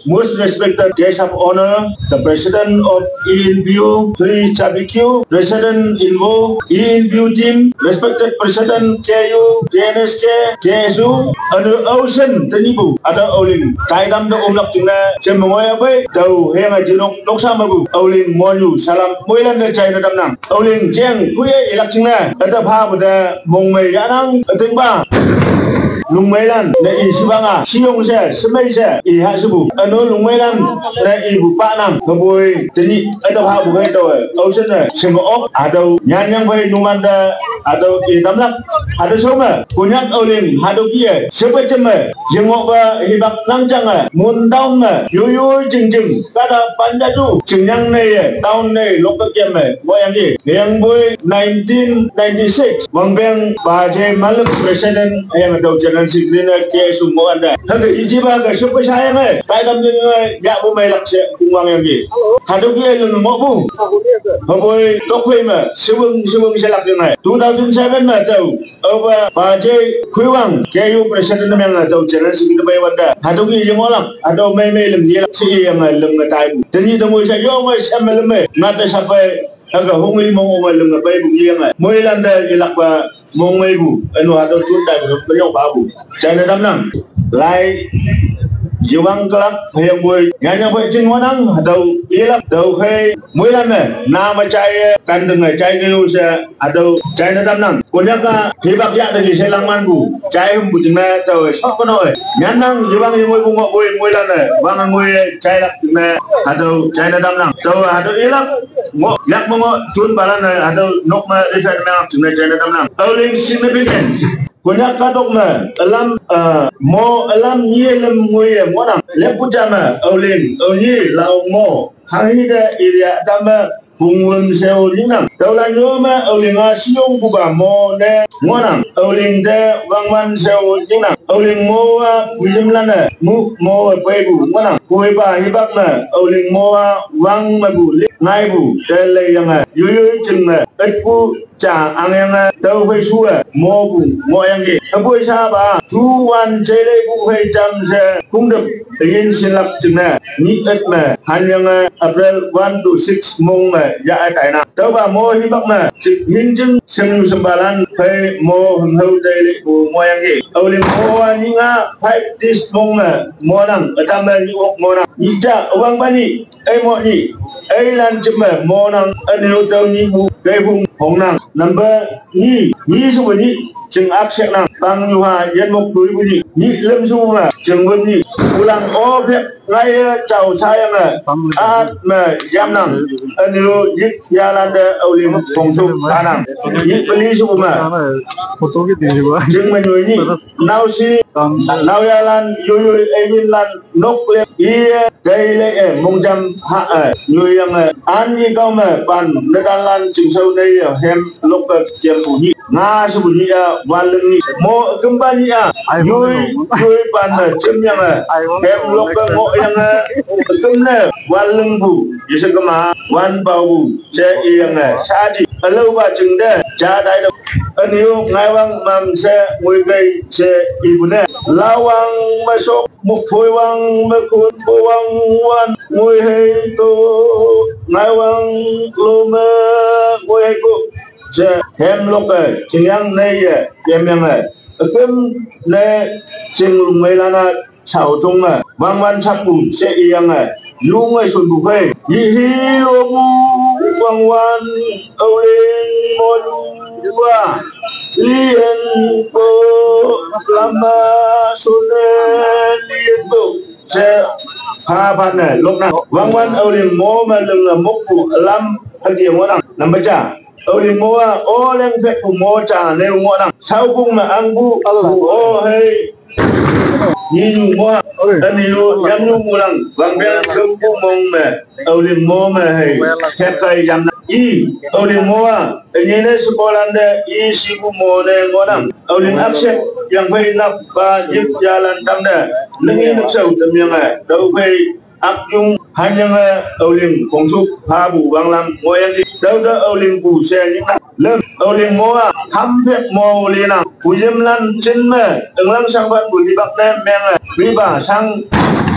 Most respected guest of honor, the President of ENBU, Sri Chabiq, President Invo, ENBU team, respected President KU, KNSK, KSU, and the Ocean, Tenibu, other Olin, Taidam the Umlak Tina, Chemoya Bay, Tau, Hema Jinok, Noksamabu, Olin, Monu, Salam, Mulan, the China Damnam, Olin, Jiang, Kuya, Elactina, at the Pab, the Mongmei Yanang, Tingba. Lumailan na isibanga siyong siya semay siya ihasibu ano lumailan na ibu panam kaboy tani ada ha buhay to ocean na singook atau nyanyang bay numanda atau itamlak ada soma kunyak olin hado kia siapa cema jengok ba hibak nangjang mundang yuyu jingjing kada panjaju jingyang ne tahun ne lokak kem boyang di yang boy 1996 wangbeng baje maluk presiden yang ada nanti kita kesu mau anda. Tapi ijiba ke siapa saya mai? Taidam dengan ya bu mai lakse kumang yang ni. Hadu dia lu mau bu. Haboi tokwe mai. Sebung selak dengan. 2007 mai tahu. Apa baje kuiwang KU presiden yang tahu jalan sikit mai wanda. Hadu dia yang orang. Ada mai lem dia si yang lem ngetai. Jadi temu saya yo mai sama lem. Nada sampai agak hongil mau lem ngetai bu yang. Mai landa ilak ba mong may bu ano ato tunda beliau babu China damnam lai jiwang kelak hayang boy nyanya boy cing wanang atau ilak atau hay mulan nama cai kandeng cai niu sa atau China damnam punya ka hibak ya dari selang bu cai bu cina atau sok kono nyanang jiwang yang boy bungo boy mulan bangang boy cai lak cina atau China damnam atau ilak ngo yak mongo tun balan atau nok ma refer ma cina China damnam Olin significance punya kadok ma alam mo alam ye lem moye monang leputama olin oni lau mo hangida iria dama pungwem seo linang taulan yoma olinga siong buba mo ne monang olin de wangwan seo linang olin mo puyem lana mu mo pebu monang kuiba hibak na olin mo wang mabu ngai bu tele yang yuyu chừng etpu cha ang tau phai sua mo bu mo yang ge apoi sa ba tu wan chele bu phai cham se kum được yin sin lap chừng ni et ma han yang April 1 to 6 mong ya tai na tau ba mo hi bak ma hin chừng sem sembalan phai mo hum hau tele bu mo yang ge olin mo ni nga 5 this mong mo nang atam ni ok mo nang ni cha wang ba ni ai mo ni ai lan chim mo nang aneu tau ni bu kai bung hong nang number ni su ni chừng ác sẽ nang tăng như hòa dân mục túi của ni lâm su mà chừng vân ni ulang o phép ngay chào sai at mà giam nang aneu yik ya lan de olim hong su ta nang yik peli su mà chừng mà người ni nau si nau ya lan yu evin lan nok le i đây lệ mong jam ha người yang an ni kau mà ban nedalan chừng sâu đây hem lok kiam bunyi nga su bunyi wal ni mo kembali yui ban chem yang hem lok mo yang kemna wal bu yese kema wan bau bu che yang sa di lâu ba chừng de cha dai đâu aniu ngai wang mam se ngui gai se ibune lawang masuk muk phoi wang ma kun phoi wang wan ngui hei to ngai wang lo ma ngui hei ko se hem lok ching yang nei yem yang kem ne ching mai lana chao chung wang wan chap bu se yang lu ngai sun bu phei yi hi lo bu wang wan olin mo wa lian po lama sune lian po se ha ban lúc nào wang wan olin mo ma lưng mốc phụ lam thằng kia mo đằng nằm bây giờ olin mo o leng phek phụ mo cha nêu mo đằng sau cung mà ăn bu o hey ni mo anh yêu yam nu mulang wang ben kum bu mong mà olin mo mà hey khép khai yam I olin mo ini sekolah anda I sibu mo ne ngonam olin akse yang bay nak ba jip jalan tamda lengi nak sau tam yang dau bay áp dụng hai nhân âu linh công suất pha bù bằng làm ngôi anh đi đâu đó âu linh bù xe những lớp âu linh mua thăm phép mồ liền nào bùi dâm lan trên mẹ ứng lăng sang văn bùi bắc nam mẹ vì bà sang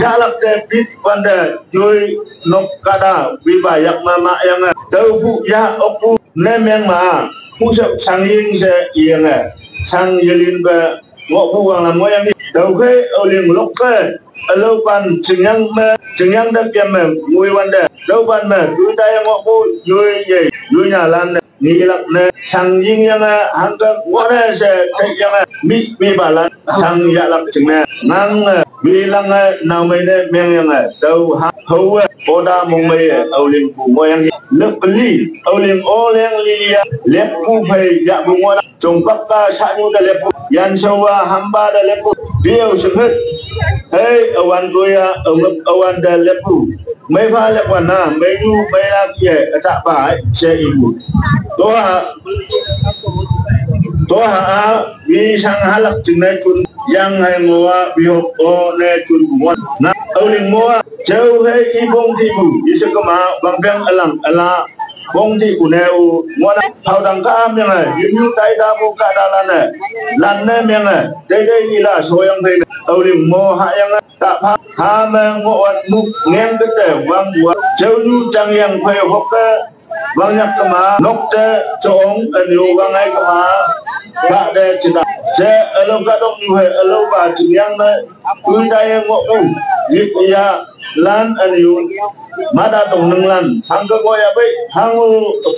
giá lập đề bít văn đề chui nộp cả đà vì bà yak mà yang đâu phụ giá ốc phụ nên mẹ mà phụ sợ sang yên sẽ yên sang yên về ngọ phụ bằng làm ngôi anh đi đâu cái âu linh lúc cái lâu ban chừng nhang đã kiếm mà mùi văn đề lâu ban mà túi tay ngọ phụ vui nhà lan ni lak ne sang ying yang hang ka wara se te yang mi ba lan sang ya lak ching ne ngang mi lang naw mai ne meng yang dau ha ho oda mong mai au ling pu mo yang lek li au ling o leng li ya lep pu phai ya bu mo chong pak ka sa nyu da lep yan sawa hamba da lep biu sim hết hey awan ko ya awan da lep mấy pha lệ quản na mấy du mấy la kia tạ bài xe ibu to ha vì sang ha lắc chừng này chun yang hay mua biểu o này chun buồn na âu linh mua châu hay ibong thì bu đi sẽ có mà bằng beng alang ala bong thì của neo mua na thao đằng cá am này như tay đa bu cả đa lan này miếng này đây đi là số yang đây âu linh mua hạ yang tạ pha ha mang ngộ mục ngang cái tờ vang bùa châu như trang yang phơi hốc vang nhắc cái má nóc tê trống nhiều vang ấy cái má cả đây chỉ là sẽ ở lâu cả đông như vậy ở lâu và chỉ yang đấy cứ đây ngộ đâu việc ya lan nhiều má đã đồng nâng lan hàng cái gọi vậy hàng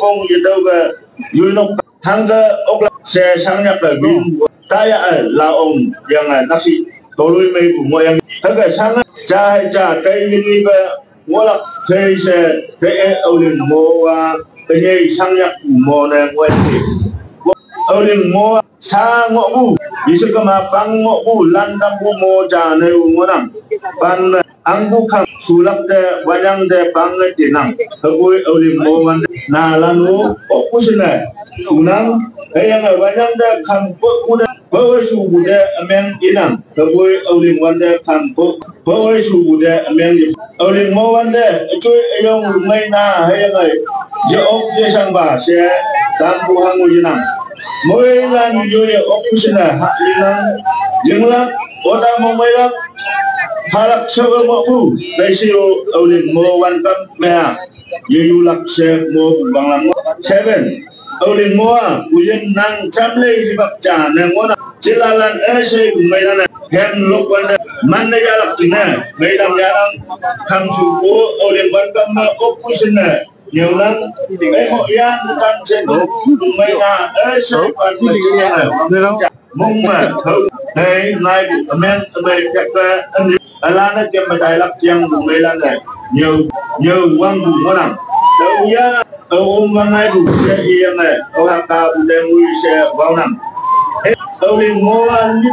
phong gì đâu về dưới nóc hàng cái ốc xe sang nhắc ở bên ta là ông yang bác sĩ tôi lui mấy của mọi em tất cả sang cha tây đi về mua là thuê xe thuê âu liền mua cái gì sang nhạc mua này ngoài thì âu liền mua xa ngõ bu vì sự mà băng ngõ bu lan đâm bu mua trà này mua nằm ban ăn bu khang su lắc de wayang de băng này tiền nằm ở vui âu liền mua ban na lan mua ốc bu xin này su nang hay yang ở wayang de khang bu de bơ su bu de ameng inang ở vui âu liền wan de khang bu bơ su bu de ameng âu liền mua wan de chui ayong mai na hay yang ấy giờ ốc de sang bà sẽ tam bu hang ngồi nằm mỗi lần vui ốc bu xin là hạ inang dừng lắm oda mau mai lắm halak sơ ngõ bu đây siêu âu liền mua wan cấp mẹ yêu lắc xe mua bằng lăng seven âu liền mua cùi dân năng chăm lê đi bạc trà nè mua nè chỉ là lần ấy xe cùng mấy lần này hem lúc quan đây man đây ra lắc chừng này mấy đam giá đang thằng chủ cố âu liền quan cấp mà ốc cú xin này nhiều lần ấy mọi gian quan trên cùng mấy nhà ấy xe quan mấy cái này mong mà thôi này này men đây chắc là anh nó kiếm mà đại lắc chiang cùng mấy lần này nhiều quăng cùng có nằm đâu ya ôm vào ngay cùng xe yên này ông hàng ta cũng đem mui xe vào nằm đâu liền mua ăn đi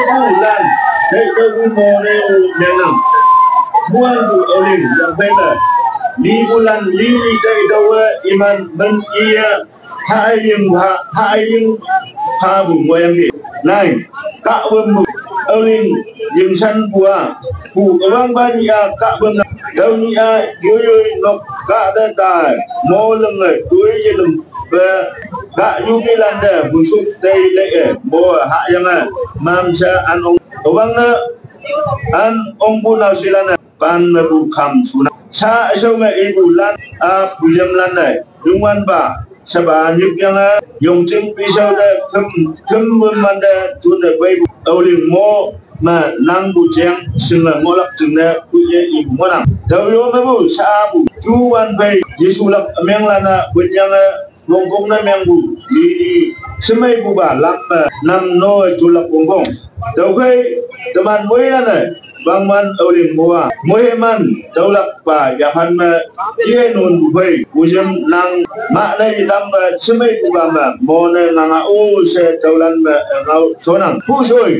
cái bu lan đây tôi cũng mua đây để nằm mua ăn của ông liền làm bên này đi bu lan đi đây đâu iman bên kia hai yên ha bùng mua em đi này cả bơm ông liền dừng săn bùa phụ vang ba nhà cả bơm đâu nhà vui ngọc cả đất tài mô lưng người túi gì lưng về cả du cái lan đề bùn sụp đây lệ bùa hạ yang mam sa ăn ông vang ăn ông bu nào xí lan này ban bu kham suna sa sao mẹ ibu lan bu yam lan này dung an ba sabah nhục yang dùng chim pisau đây khum man đây chun đây bay âu liền mô mà năng bu cheng sinh là mô lắc chừng này bu ye ibu mô nang đâu yo mấy bu sa bu chu an bay Yesu lắc meng lan bu yang gong gong na meng bu đi semai bu ba lắc nam no chu lắc gong gong đâu cái teman mui lan này bang man âu liền mua mui man đâu lắc ba ya han ye nun bu bay bu yam nang ma này đam semai bu ba ma mô này nang au se đâu lan ngau số nang bu soi